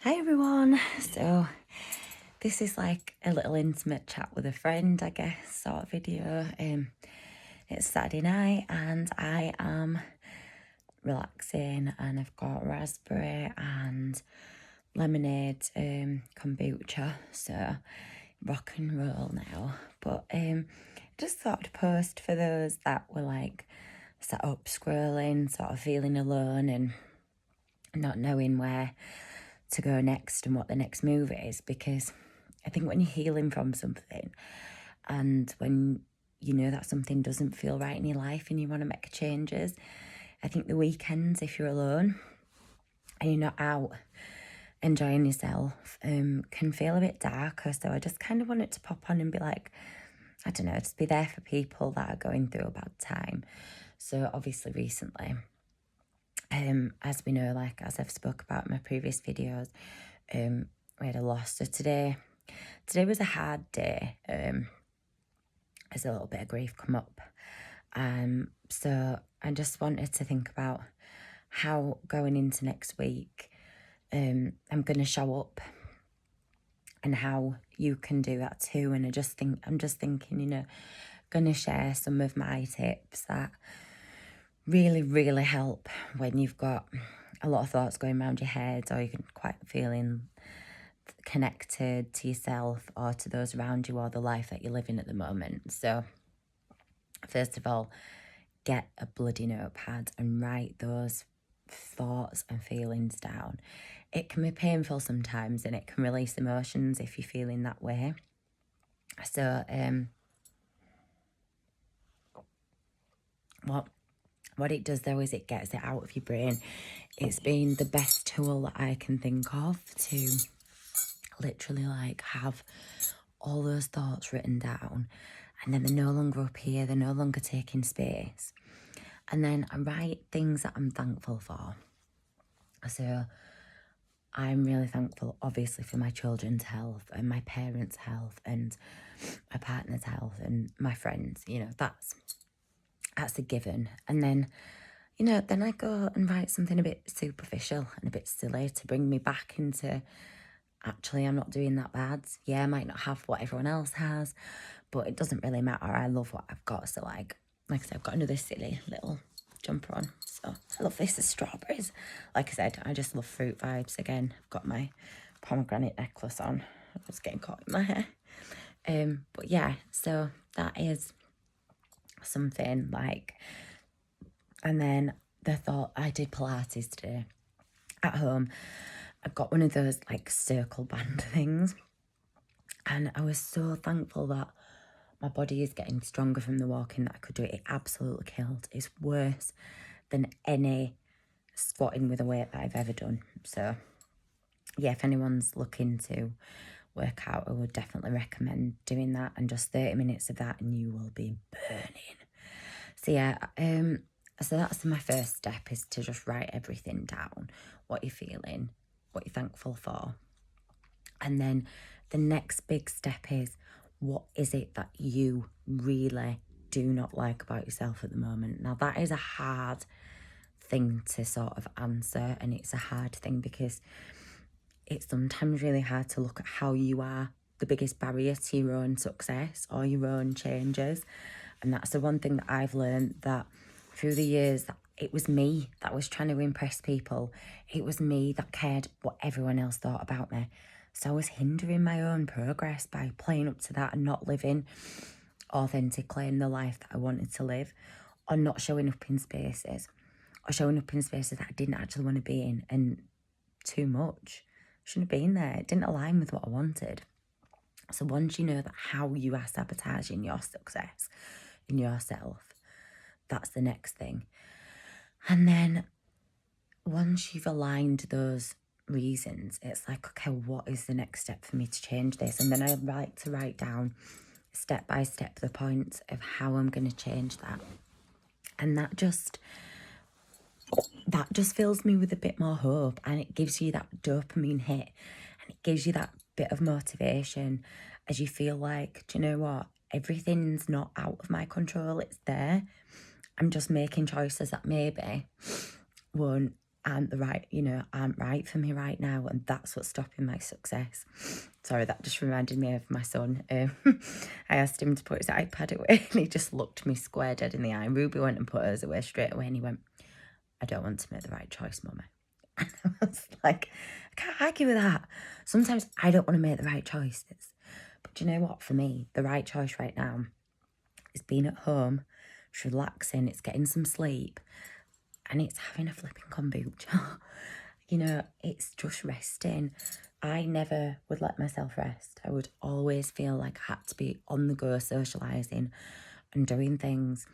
Hi everyone. So this is like a little intimate chat with a friend, I guess, sort of video. It's Saturday night and I am relaxing and I've got raspberry and lemonade, kombucha. So rock and roll now. But just thought to post for those that were like sat up scrolling, sort of feeling alone and not knowing where to go next and what the next move is, because I think when you're healing from something and when you know that something doesn't feel right in your life and you want to make changes, I think the weekends, if you're alone and you're not out enjoying yourself, can feel a bit darker. So I just kind of wanted to pop on and be like, I don't know, just be there for people that are going through a bad time. So obviously recently, as we know, like as I've spoke about in my previous videos, we had a loss. So today was a hard day. There's a little bit of grief come up. So I just wanted to think about how going into next week, I'm going to show up and how you can do that too. And I'm just thinking, going to share some of my tips that really, really help when you've got a lot of thoughts going around your head or you're quite feeling connected to yourself or to those around you or the life that you're living at the moment. So first of all, get a bloody notepad and write those thoughts and feelings down. It can be painful sometimes and it can release emotions if you're feeling that way. So what it does though is it gets it out of your brain. It's been the best tool that I can think of to literally like have all those thoughts written down, and then they're no longer up here, they're no longer taking space. And then I write things that I'm thankful for. So I'm really thankful, obviously, for my children's health and my parents' health and my partner's health and my friends. That's a given. And then, then I go and write something a bit superficial and a bit silly to bring me back into, actually, I'm not doing that bad. Yeah, I might not have what everyone else has, but it doesn't really matter. I love what I've got. So like I said, I've got another silly little jumper on. So I love this. Is strawberries. Like I said, I just love fruit vibes again. I've got my pomegranate necklace on. I was getting caught in my hair. But yeah, so that is something like, and then the thought, I did Pilates today at home. I've got one of those like circle band things, and I was so thankful that my body is getting stronger from the walking that I could do it. It absolutely killed. It's worse than any squatting with a weight that I've ever done. So yeah, if anyone's looking to work out, I would definitely recommend doing that, and just 30 minutes of that and you will be burning. So yeah, so that's my first step, is to just write everything down, what you're feeling, what you're thankful for. And then the next big step is, what is it that you really do not like about yourself at the moment? Now that is a hard thing to sort of answer, and it's a hard thing because it's sometimes really hard to look at how you are the biggest barrier to your own success or your own changes. And that's the one thing that I've learned, that through the years, that it was me that was trying to impress people. It was me that cared what everyone else thought about me. So I was hindering my own progress by playing up to that and not living authentically in the life that I wanted to live, or not showing up in spaces, or showing up in spaces that I didn't actually want to be in, and too much. Shouldn't have been there. It didn't align with what I wanted. So once you know that how you are sabotaging your success in yourself, that's the next thing. And then once you've aligned those reasons, it's like, okay, what is the next step for me to change this? And then I like to write down step by step the points of how I'm going to change that. And that just fills me with a bit more hope, and it gives you that dopamine hit, and it gives you that bit of motivation as you feel like, do you know what? Everything's not out of my control. It's there. I'm just making choices that maybe won't aren't right for me right now, and that's what's stopping my success. Sorry, that just reminded me of my son. I asked him to put his iPad away, and he just looked me square dead in the eye. Ruby went and put hers away straight away, and he went, "I don't want to make the right choice, Mummy." And I was like, I can't argue with that. Sometimes I don't want to make the right choices. But do you know what? For me, the right choice right now is being at home, it's relaxing, it's getting some sleep, and it's having a flipping kombucha. It's just resting. I never would let myself rest. I would always feel like I had to be on the go, socialising and doing things.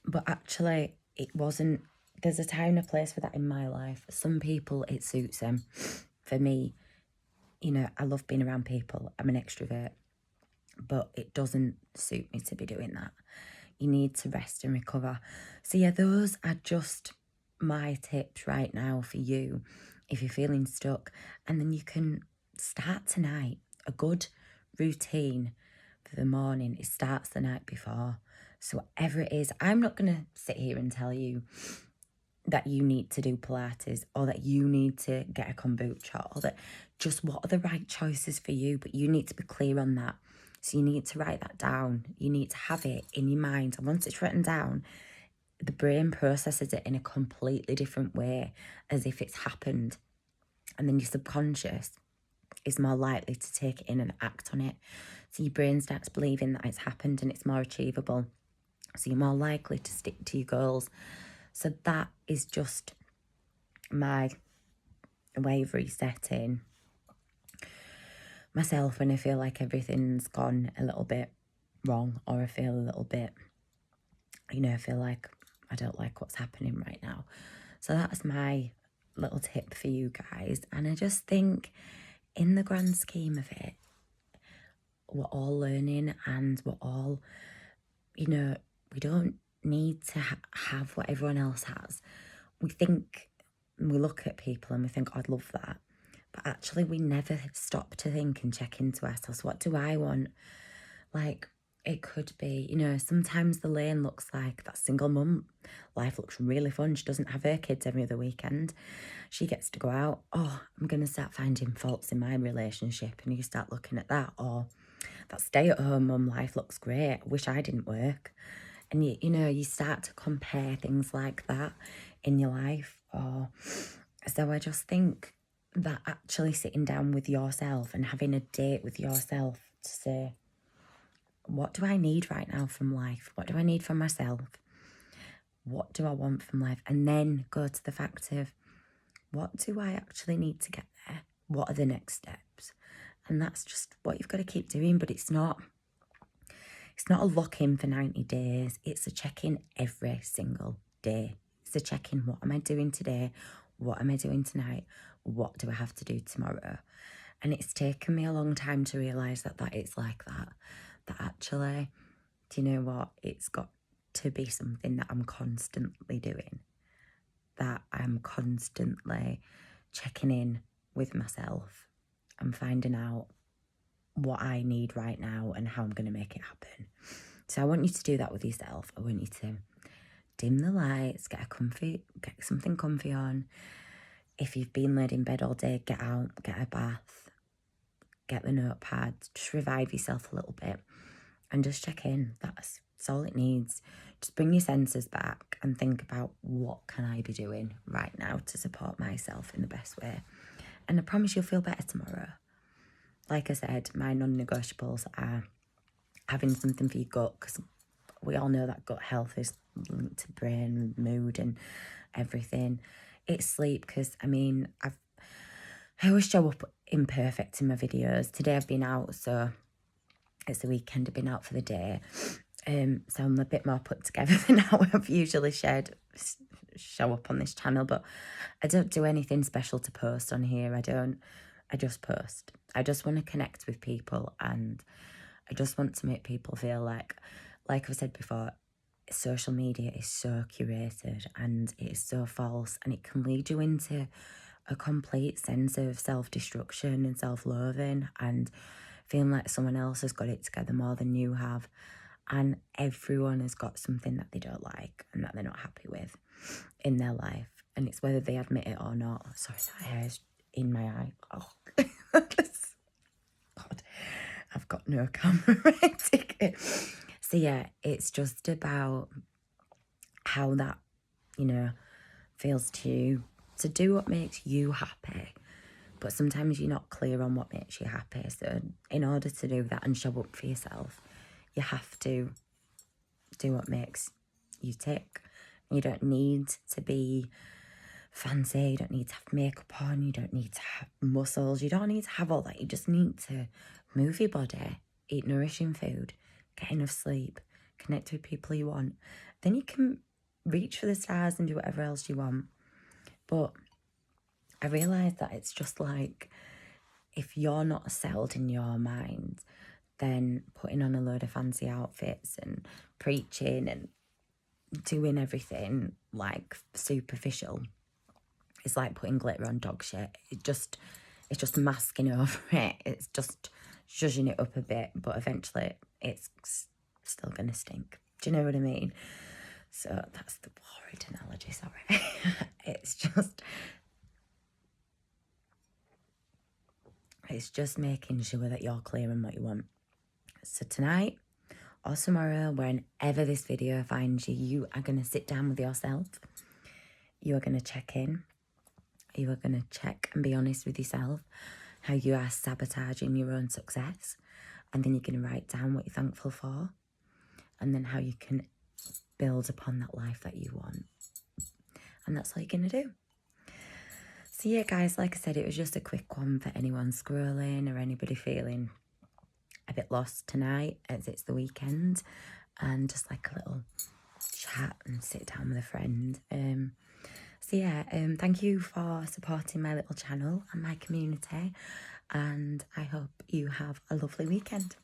But actually, it wasn't. There's a time and a place for that in my life. Some people, it suits them. For me, I love being around people. I'm an extrovert. But it doesn't suit me to be doing that. You need to rest and recover. So yeah, those are just my tips right now for you if you're feeling stuck. And then you can start tonight. A good routine for the morning, it starts the night before. So whatever it is, I'm not going to sit here and tell you that you need to do Pilates or that you need to get a kombucha or that just what are the right choices for you, but you need to be clear on that. So you need to write that down. You need to have it in your mind. And once it's written down, the brain processes it in a completely different way as if it's happened. And then your subconscious is more likely to take it in and act on it. So your brain starts believing that it's happened and it's more achievable. So you're more likely to stick to your goals. So that is just my way of resetting myself when I feel like everything's gone a little bit wrong, or I feel a little bit, I feel like I don't like what's happening right now. So that's my little tip for you guys. And I just think in the grand scheme of it, we're all learning and we're all, we don't need to have what everyone else has. We look at people and we think, I'd love that. But actually, we never stop to think and check into ourselves. What do I want? Like, it could be, sometimes the lane looks like that single mum. Life looks really fun. She doesn't have her kids every other weekend. She gets to go out. Oh, I'm going to start finding faults in my relationship. And you start looking at that. Or that stay-at-home mum life looks great. I wish I didn't work. And, you start to compare things like that in your life. So I just think that actually sitting down with yourself and having a date with yourself to say, what do I need right now from life? What do I need from myself? What do I want from life? And then go to the fact of, what do I actually need to get there? What are the next steps? And that's just what you've got to keep doing. But it's not a lock-in for 90 days. It's a check-in every single day. It's a check-in. What am I doing today? What am I doing tonight? What do I have to do tomorrow? And it's taken me a long time to realise that it's like that. That actually, do you know what? It's got to be something that I'm constantly doing. That I'm constantly checking in with myself and finding out what I need right now and how I'm going to make it happen. So I want you to do that with yourself. I want you to dim the lights, get something comfy on. If you've been laid in bed all day, get out, get a bath, get the notepad, just revive yourself a little bit and just check in. That's all it needs. Just bring your senses back and think about, what can I be doing right now to support myself in the best way? And I promise you'll feel better tomorrow. Like I said, my non-negotiables are having something for your gut, because we all know that gut health is linked to brain, mood and everything. It's sleep, because I always show up imperfect in my videos. Today I've been out, so it's the weekend, I've been out for the day. So I'm a bit more put together than how I've usually show up on this channel, but I don't do anything special to post on here. I just post. I just want to connect with people, and I just want to make people feel like I've said before, social media is so curated and it is so false, and it can lead you into a complete sense of self-destruction and self-loathing and feeling like someone else has got it together more than you have. And everyone has got something that they don't like and that they're not happy with in their life. and it's whether they admit it or not. Sorry, that hair's in my eye. Oh, God, I've got no camera ticket. So yeah, it's just about how that, you know, feels to you, to do what makes you happy. But sometimes you're not clear on what makes you happy. So in order to do that and show up for yourself, you have to do what makes you tick. You don't need to be fancy. You don't need to have makeup on. You don't need to have muscles. You don't need to have all that. You just need to move your body, eat nourishing food, get enough sleep, connect with people you want. Then you can reach for the stars and do whatever else you want. But I realised that it's just like, if you're not settled in your mind, then putting on a load of fancy outfits and preaching and doing everything like superficial, it's like putting glitter on dog shit. It's just masking over it. It's just zhuzhing it up a bit, but eventually it's still gonna stink. Do you know what I mean? So that's the horrid analogy, sorry. It's just making sure that you're clear on what you want. So tonight or tomorrow, whenever this video finds you, you are going to sit down with yourself. You are going to check in. You are going to check and be honest with yourself how you are sabotaging your own success. And then you're going to write down what you're thankful for. And then how you can build upon that life that you want. And that's all you're going to do. So yeah, guys, like I said, it was just a quick one for anyone scrolling or anybody feeling a bit lost tonight as it's the weekend, and just like a little chat and sit down with a friend. So yeah, thank you for supporting my little channel and my community, and I hope you have a lovely weekend.